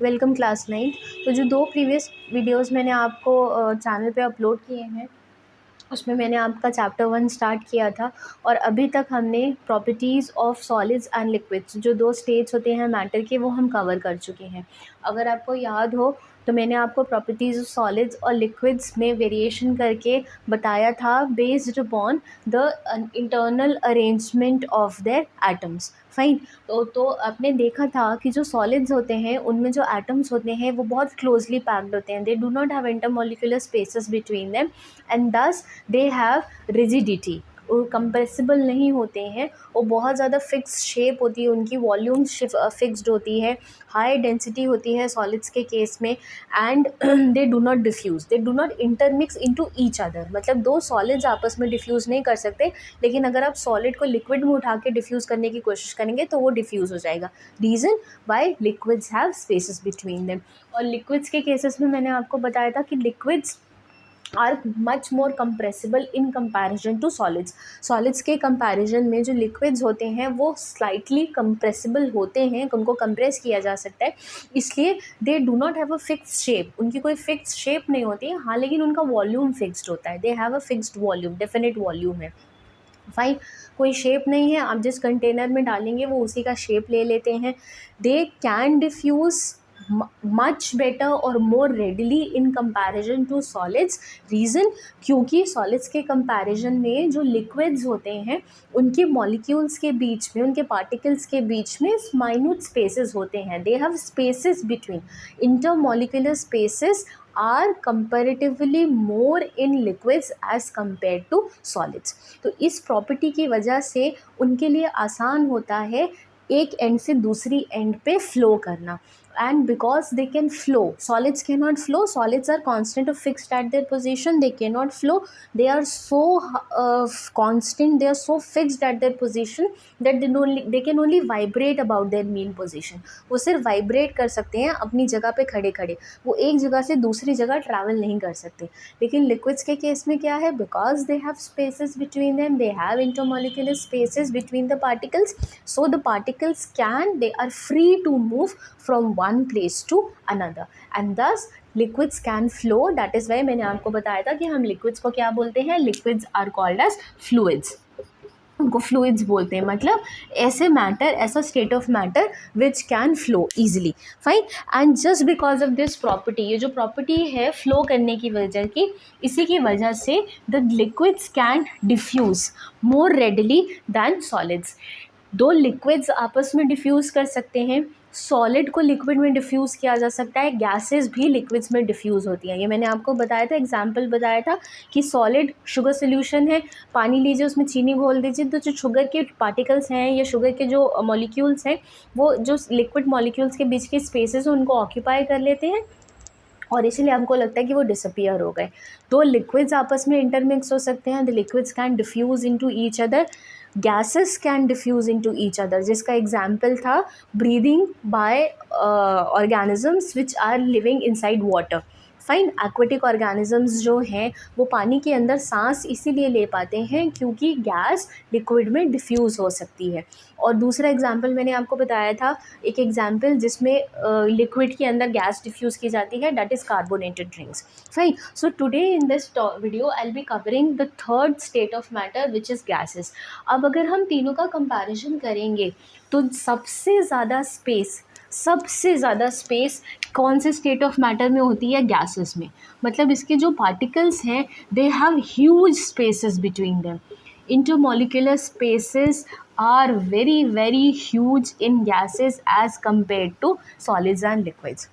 Welcome class 9। तो जो 2 previous videos मैंने आपको चैनल पे अपलोड किए हैं, उसमें मैंने आपका चैप्टर 1 स्टार्ट किया था और अभी तक हमने properties of solids and liquids, जो 2 स्टेट्स होते हैं मैटर के, वो हम कवर कर चुके हैं। अगर आपको याद हो तो मैंने आपको प्रॉपर्टीज़ ऑफ सॉलिड्स और लिक्विड्स में वेरिएशन करके बताया था based upon the internal arrangement of their atoms. Fine. तो आपने देखा था कि जो सॉलिड्स होते हैं उनमें जो एटम्स होते हैं वो बहुत क्लोजली पैक्ड होते हैं। They do not have intermolecular spaces between them and दस दे हैव रिजिडिटी। वो कंप्रेसिबल नहीं होते हैं, वो बहुत ज़्यादा फिक्स शेप होती है, उनकी वॉल्यूम फिक्स्ड होती है, हाई डेंसिटी होती है सॉलिड्स के केस में, and they do not diffuse, they do not intermix into each other. मतलब 2 सॉलिड्स आपस में डिफ्यूज़ नहीं कर सकते, लेकिन अगर आप सॉलिड को लिक्विड में उठा के डिफ्यूज़ करने की कोशिश करेंगे तो वो डिफ्यूज़ हो जाएगा। Reason why liquids have spaces between them. और लिक्विड्स के केसेस में मैंने आपको बताया था कि liquids are much more compressible in comparison to solids. Solids के कंपैरिजन में जो लिक्विड्स होते हैं वो स्लाइटली कंप्रेसिबल होते हैं, उनको कंप्रेस किया जा सकता है, इसलिए they do not have a fixed shape. उनकी कोई फिक्स्ड शेप नहीं होती है, हाँ, लेकिन उनका वॉल्यूम फिक्स्ड होता है। They have a fixed volume, definite volume है। फाइन। कोई शेप नहीं है, आप जिस कंटेनर में डालेंगे वो उसी का शेप ले लेते हैं। They can diffuse much better और more readily in comparison to solids. Reason, क्योंकि सॉलिड्स के कंपैरिजन में जो लिक्विड्स होते हैं उनके मॉलिक्यूल्स के बीच में, उनके पार्टिकल्स के बीच में माइन्यूट स्पेसेस होते हैं। They have spaces between, intermolecular spaces are comparatively more in liquids as compared to solids। तो इस प्रॉपर्टी की वजह से उनके लिए आसान होता है एक एंड से दूसरी एंड पे फ्लो करना। And because they can flow, solids can not flow, solids are constant और fixed at their position, they can not flow, they are so constant, they are so fixed at their position that they can only vibrate about their mean position। वो सिर्फ vibrate कर सकते हैं अपनी जगह पे खड़े खड़े, वो एक जगह से दूसरी जगह ट्रैवल नहीं कर सकते। लेकिन लिक्विड्स के केस में क्या है, because they have spaces between them, they have intermolecular spaces between the particles, so the particles can, they are free to move from one place to another and this liquids can flow. That is why मैंने आपको बताया था कि हम liquids को क्या बोलते हैं, liquids are called as fluids. उनको फ्लूइड्स बोलते हैं, मतलब ऐसे मैटर, ऐसा state of matter which can flow easily. Fine. And just because of this property, ये जो प्रॉपर्टी है फ्लो करने की वजह की, इसी की वजह से the liquids can diffuse more readily than solids. 2 liquids आपस में डिफ्यूज़ कर सकते हैं, सॉलिड को लिक्विड में डिफ्यूज़ किया जा सकता है, गैसेस भी लिक्विड्स में डिफ्यूज़ होती हैं। ये मैंने आपको बताया था, एग्जांपल बताया था कि सॉलिड शुगर सोल्यूशन है, पानी लीजिए, उसमें चीनी घोल दीजिए, तो जो शुगर के पार्टिकल्स हैं या शुगर के जो मॉलिक्यूल्स हैं वो जो लिक्विड मॉलिक्यूल्स के बीच के स्पेसेस हैं उनको ऑक्यूपाई कर लेते हैं और इसीलिए हमको लगता है कि वो डिसअपियर हो गए। 2 लिक्विड्स आपस में इंटरमिक्स हो सकते हैं, the liquids can diffuse into each other, gases can diffuse into each other, जिसका एग्जांपल था breathing by organisms which are living inside water. Fine. Aquatic organisms जो हैं वो पानी के अंदर सांस इसीलिए ले पाते हैं क्योंकि गैस लिक्विड में डिफ्यूज़ हो सकती है। और दूसरा एग्जांपल मैंने आपको बताया था, एक एग्जांपल जिसमें लिक्विड के अंदर गैस डिफ्यूज़ की जाती है, that is carbonated drinks. Fine. So today in this video I will be covering the third state of matter which is gases. अब अगर हम तीनों का कंपैरिजन करेंगे तो सबसे ज़्यादा स्पेस कौन से स्टेट ऑफ मैटर में होती है, गैसेस में। मतलब इसके जो पार्टिकल्स हैं they have huge spaces between them, intermolecular spaces are very very huge in gases as compared to solids and liquids,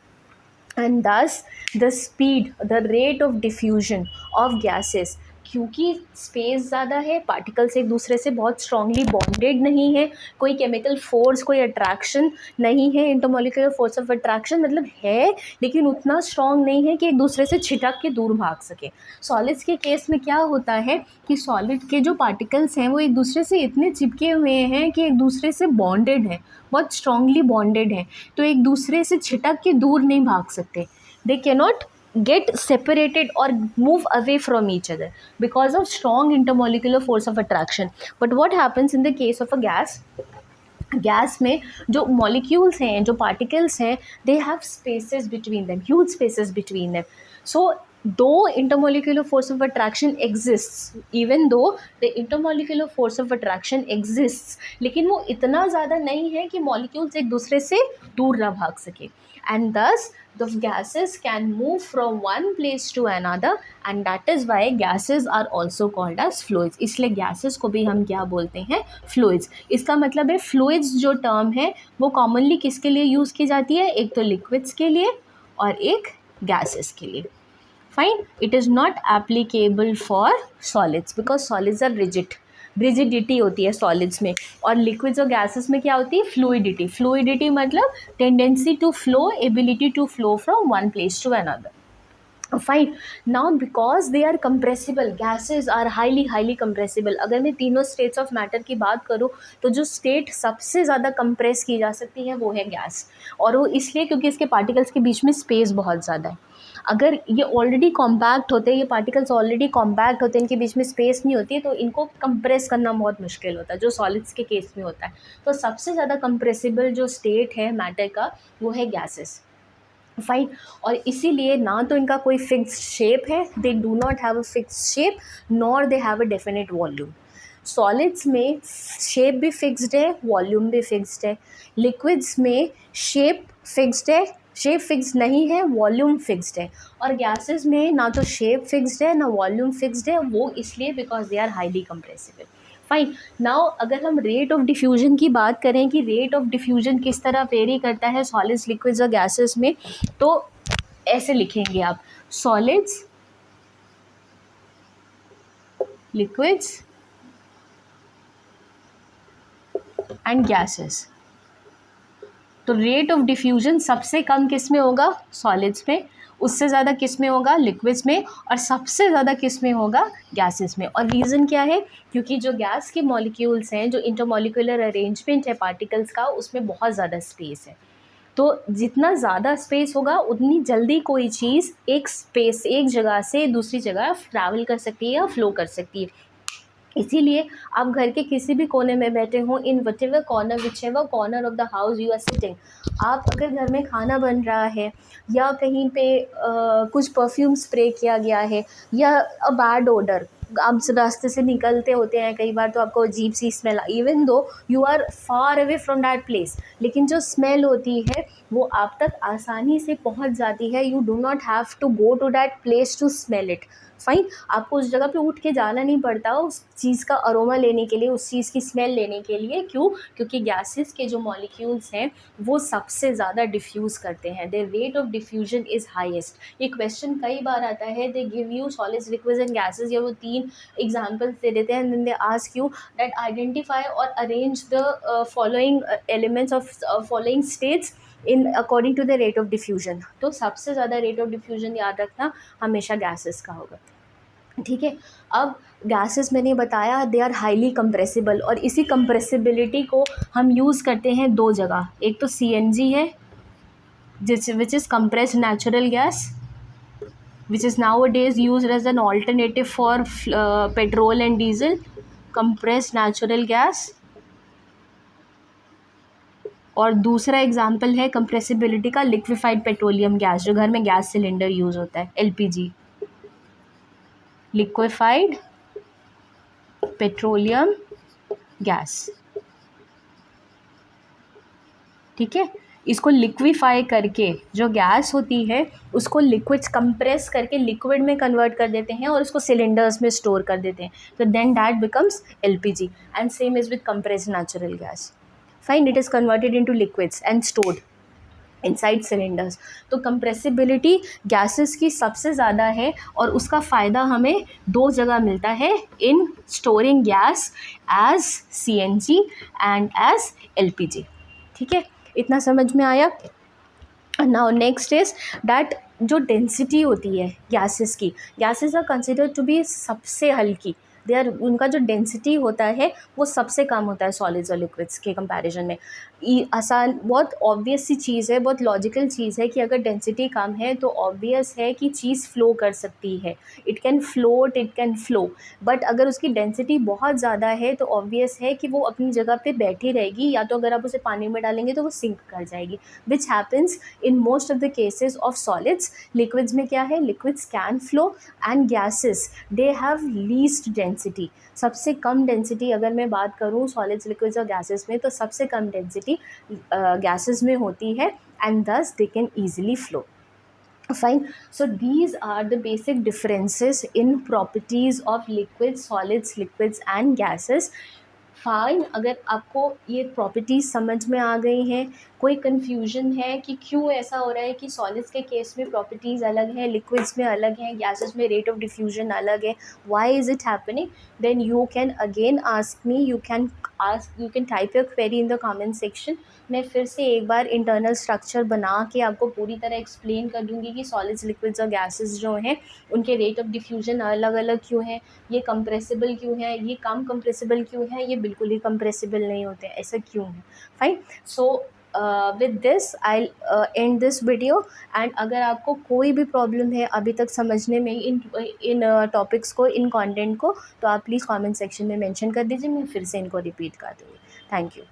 and thus the rate of diffusion of gases, क्योंकि space ज़्यादा है, particles एक दूसरे से बहुत strongly bonded नहीं है, कोई केमिकल फोर्स, कोई अट्रैक्शन नहीं है, इंटरमॉलिक्यूलर फोर्स ऑफ अट्रैक्शन मतलब है लेकिन उतना स्ट्रांग नहीं है कि एक दूसरे से छिटक के दूर भाग सके। सॉलिड्स के केस में क्या होता है कि सॉलिड के जो पार्टिकल्स हैं वो एक दूसरे से इतने चिपके हुए हैं कि एक दूसरे से बॉन्डेड हैं, बहुत स्ट्रांगली बॉन्डेड हैं, तो एक दूसरे से छिटक के दूर नहीं भाग सकते। They cannot get separated or move away from each other because of strong intermolecular force of attraction. But what happens in the case of a gas? Gas में जो मॉलिक्यूल्स हैं, जो पार्टिकल्स हैं, they have spaces between them, huge spaces between them. So though intermolecular force of attraction exists, even though the intermolecular force of attraction exists, लेकिन वो इतना ज़्यादा नहीं है कि मॉलिक्यूल्स एक दूसरे से दूर ना भाग सके. एंड दस the gases can move from one place to another, and that is why gases are also called as fluids. इसलिए gases को भी हम क्या बोलते हैं, fluids. इसका मतलब है fluids जो टर्म है वो कॉमनली किसके लिए यूज़ की जाती है, एक तो liquids के लिए और एक gases के लिए. Fine. It is not applicable for solids because solids are rigid, rigidity होती है सॉलिड्स में, और लिक्विड्स और गैसेस में क्या होती है, फ्लूइडिटी. फ्लूइडिटी मतलब tendency to flow, ability to flow from one place to another. Fine. Now because they are compressible, gases are highly compressible. अगर मैं तीनों स्टेट्स ऑफ मैटर की बात करूँ तो जो स्टेट सबसे ज़्यादा कंप्रेस की जा सकती है वो है गैस. और वो इसलिए क्योंकि इसके पार्टिकल्स के बीच में स्पेस बहुत ज़्यादा है. अगर ये ऑलरेडी कॉम्पैक्ट होते हैं, ये पार्टिकल्स ऑलरेडी कॉम्पैक्ट होते हैं, इनके बीच में स्पेस नहीं होती है, तो इनको कंप्रेस करना बहुत मुश्किल होता है, जो सॉलिड्स के केस में होता है. तो सबसे ज़्यादा कंप्रेसिबल जो स्टेट है मैटर का वो है गैसेस. फाइन. और इसीलिए ना तो इनका कोई फिक्स शेप है, they do not have a fix shape, nor they have a definite volume. Solids में शेप भी फिक्स्ड है, वॉल्यूम भी फिक्स्ड है. लिक्विड्स में शेप फिक्स्ड है, शेप फिक्स नहीं है, वॉल्यूम फिक्स्ड है. और गैसेस में ना तो शेप फिक्स्ड है ना वॉल्यूम फिक्स्ड है, वो इसलिए because they are highly compressible. Fine. Now अगर हम रेट ऑफ डिफ्यूजन की बात करें कि रेट ऑफ डिफ्यूजन किस तरह वेरी करता है सॉलिड्स, लिक्विड्स और गैसेस में, तो ऐसे लिखेंगे आप, सॉलिड्स, लिक्विड्स एंड गैसेस. तो रेट ऑफ डिफ्यूजन सबसे कम किस में होगा, सॉलिड्स में, उससे ज़्यादा किस में होगा, लिक्विड्स में, और सबसे ज़्यादा किस में होगा, गैसेस में. और रीज़न क्या है, क्योंकि जो गैस के मॉलिक्यूल्स हैं, जो इंटरमॉलिक्यूलर अरेंजमेंट है पार्टिकल्स का, उसमें बहुत ज़्यादा स्पेस है. तो जितना ज़्यादा स्पेस होगा उतनी जल्दी कोई चीज़ एक स्पेस, एक जगह से दूसरी जगह ट्रैवल कर सकती है या फ्लो कर सकती है. इसीलिए आप घर के किसी भी कोने में बैठे हों, in whatever corner, whichever corner of the house you are sitting, आप अगर घर में खाना बन रहा है या कहीं पे कुछ परफ्यूम स्प्रे किया गया है या अ बैड ओडर, आप रास्ते से निकलते होते हैं कई बार तो आपको अजीब सी smell, even though you are far away from that place, लेकिन जो स्मेल होती है वो आप तक आसानी से पहुंच जाती है. You do not have to go to that place to smell it. Fine. आपको उस जगह पे उठ के जाना नहीं पड़ता उस चीज़ का अरोमा लेने के लिए, उस चीज़ की स्मेल लेने के लिए. क्यों? क्योंकि गैसेस के जो मॉलिक्यूल्स हैं वो सबसे ज़्यादा डिफ्यूज़ करते हैं, their rate of diffusion is highest. ये क्वेश्चन कई बार आता है, they give you solids, liquids and gases, या वो 3 एग्जाम्पल्स दे देते हैं, and then they ask you that identify और arrange the following elements of following states in according to the rate of diffusion. तो सबसे ज़्यादा रेट ऑफ डिफ्यूजन याद रखना हमेशा गैसेस का होगा. ठीक है. अब गैसेस मैंने बताया दे आर हाईली कंप्रेसिबल, और इसी कंप्रेसिबिलिटी को हम यूज़ करते हैं दो जगह. एक तो CNG है which is compressed natural gas, which is nowadays used as an alternative for petrol and diesel. compressed natural gas. और दूसरा एग्जाम्पल है कंप्रेसिबिलिटी का लिक्विफाइड पेट्रोलियम गैस, जो घर में गैस सिलेंडर यूज़ होता है, LPG, लिक्विफाइड पेट्रोलियम गैस. ठीक है. इसको लिक्विफाई करके जो गैस होती है उसको लिक्विड्स कंप्रेस करके लिक्विड में कन्वर्ट कर देते हैं और उसको सिलेंडर्स में स्टोर कर देते हैं. तो then that becomes LPG, and same is with compressed natural gas. Fine. It is converted into liquids and stored inside cylinders. तो कंप्रेसिबिलिटी गैसेस की सबसे ज़्यादा है, और उसका फ़ायदा हमें दो जगह मिलता है, in storing gas as CNG and as LPG. ठीक है. इतना समझ में आया. नाउ नेक्स्ट इज दैट जो डेंसिटी होती है गैसेस की, gases are considered to be सबसे हल्की, उनका जो डेंसिटी होता है वो सबसे कम होता है सॉलिड्स और लिक्विड्स के कंपैरिजन में। आसान, बहुत ऑब्वियस सी चीज़ है, बहुत लॉजिकल चीज़ है कि अगर डेंसिटी कम है तो ऑब्वियस है कि चीज़ फ्लो कर सकती है, it can float, it can flow. But अगर उसकी डेंसिटी बहुत ज़्यादा है तो ऑब्वियस है कि वो अपनी जगह पे बैठी रहेगी, या तो अगर आप उसे पानी में डालेंगे तो वो सिंक कर जाएगी, which happens in most of the cases of solids. Liquids में क्या है, liquids can flow, and gases they have least density. सबसे कम डेंसिटी अगर मैं बात करूँ सॉलिड्स, लिक्विड्स और गैसेस में, तो सबसे कम डेंसिटी गैसेस में होती है, and thus they can easily flow. Fine. So these are the basic differences in properties of liquids, solids, liquids and gases. Fine, अगर आपको ये प्रॉपर्टीज़ समझ में आ गई हैं, कोई कन्फ्यूजन है कि क्यों ऐसा हो रहा है कि सॉलिड्स के केस में प्रॉपर्टीज़ अलग हैं, लिक्विड्स में अलग हैं, गैसेस में रेट ऑफ डिफ्यूजन अलग है, why is it happening, then you can again ask me, you can type your query in the comment section. मैं फिर से एक बार इंटरनल स्ट्रक्चर बना के आपको पूरी तरह एक्सप्लेन कर दूँगी कि सॉलिड्स, लिक्विड्स और गैसेस जो हैं उनके रेट ऑफ डिफ्यूजन अलग अलग क्यों हैं, ये कंप्रेसिबल क्यों है, ये कम कंप्रेसिबल क्यों है, ये बिल्कुल ही कंप्रेसिबल नहीं होते, ऐसा क्यों है। Fine. So with this I and this video. And अगर आपको कोई भी प्रॉब्लम है अभी तक समझने में इन टॉपिक्स को, इन कंटेंट को, तो आप प्लीज़ कमेंट सेक्शन में मेंशन कर दीजिए, मैं फिर से इनको रिपीट कर दूँगी। Thank you.